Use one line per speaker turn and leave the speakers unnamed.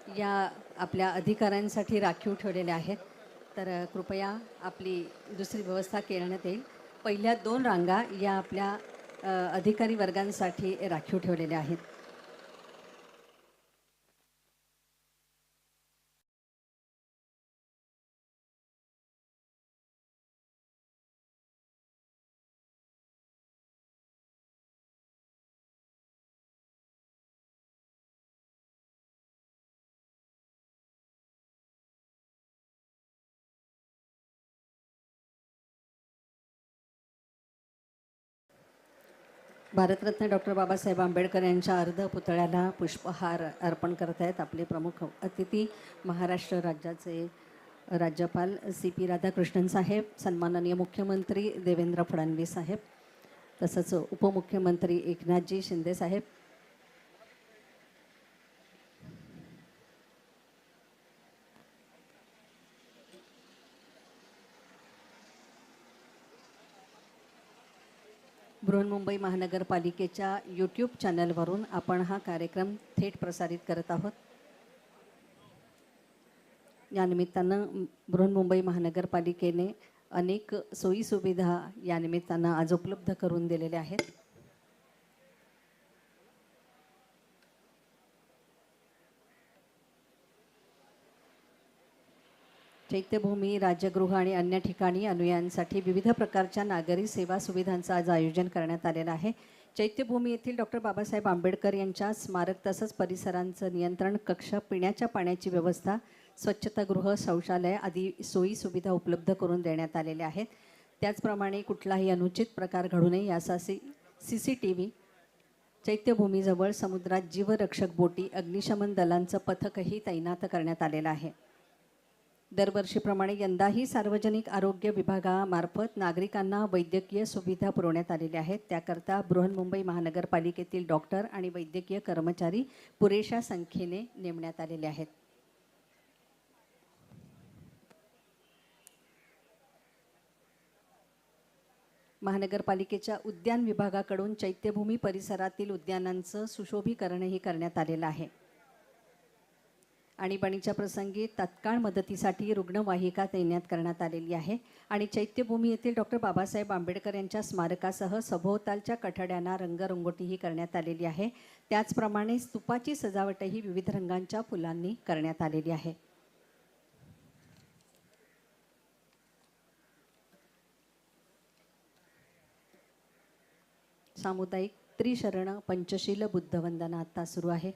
या आपल्या अधिकाऱ्यांसाठी राखीव ठेवलेल्या आहेत. तर कृपया आपली दुसरी व्यवस्था करण्यात येईल. पहिल्या 2 रांगा या आपल्या अधिकारी वर्गांसाठी राखीव ठेवलेल्या आहेत. भारतरत्न डॉक्टर बाबासाहेब आंबेडकर यांच्या अर्धपुतळ्याला पुष्पहार अर्पण करत आहेत आपले प्रमुख अतिथी महाराष्ट्र राज्याचे राज्यपाल CP राधाकृष्णन साहेब, सन्माननीय मुख्यमंत्री देवेंद्र फडणवीस साहेब, तसंच उपमुख्यमंत्री एकनाथजी शिंदे साहेब, बृहन्मुंबई महानगरपालिकेच्या यूट्यूब चॅनलवरून आपण हा कार्यक्रम थेट प्रसारित करत आहोत. या निमित्तानं बृहन्मुंबई महानगरपालिकेने अनेक सोयीसुविधा या निमित्तानं आज उपलब्ध करून दिलेल्या आहेत. चैत्यभूमी, राजगृह आणि अन्य ठिकाणी अनुयायांसाठी विविध प्रकारच्या नागरी सेवा सुविधांचं आज आयोजन करण्यात आलेलं आहे. चैत्यभूमी येथील डॉक्टर बाबासाहेब आंबेडकर यांच्या स्मारक तसंच परिसरांचं नियंत्रण कक्ष, पिण्याच्या पाण्याची व्यवस्था, स्वच्छतागृह, शौचालय आदी सोयी सुविधा उपलब्ध करून देण्यात आलेल्या आहेत. त्याचप्रमाणे कुठलाही अनुचित प्रकार घडू नये यासाठी CCTV, चैत्यभूमीजवळ समुद्रात जीवरक्षक बोटी, अग्निशमन दलांचं पथकही तैनात करण्यात आलेलं आहे. दरवर्षीप्रमाणे यंदाही सार्वजनिक आरोग्य विभागामार्फत नागरिकांना वैद्यकीय सुविधा पुरवण्यात आलेल्या आहेत. त्याकरता बृहन्मुंबई महानगरपालिकेतील डॉक्टर आणि वैद्यकीय कर्मचारी पुरेशा संख्येने नेमण्यात आलेले आहेत. महानगरपालिकेच्या उद्यान विभागाकडून चैत्यभूमी परिसरातील उद्यानांचं सुशोभीकरणही करण्यात आलेलं आहे. आणीबाणीच्या प्रसंगी तत्काळ मदतीसाठी रुग्णवाहिका तैनात करण्यात आलेली आहे. आणि चैत्यभूमी येथील डॉक्टर बाबासाहेब आंबेडकर यांच्या स्मारकासह सभोवतालच्या कठड्यांना रंगरंगोटीही करण्यात आलेली आहे. त्याचप्रमाणे स्तूपाची सजावटही विविध रंगांच्या फुलांनी करण्यात आलेली आहे. सामुदायिक त्रिशरण पंचशील बुद्धवंदना आता सुरू आहे.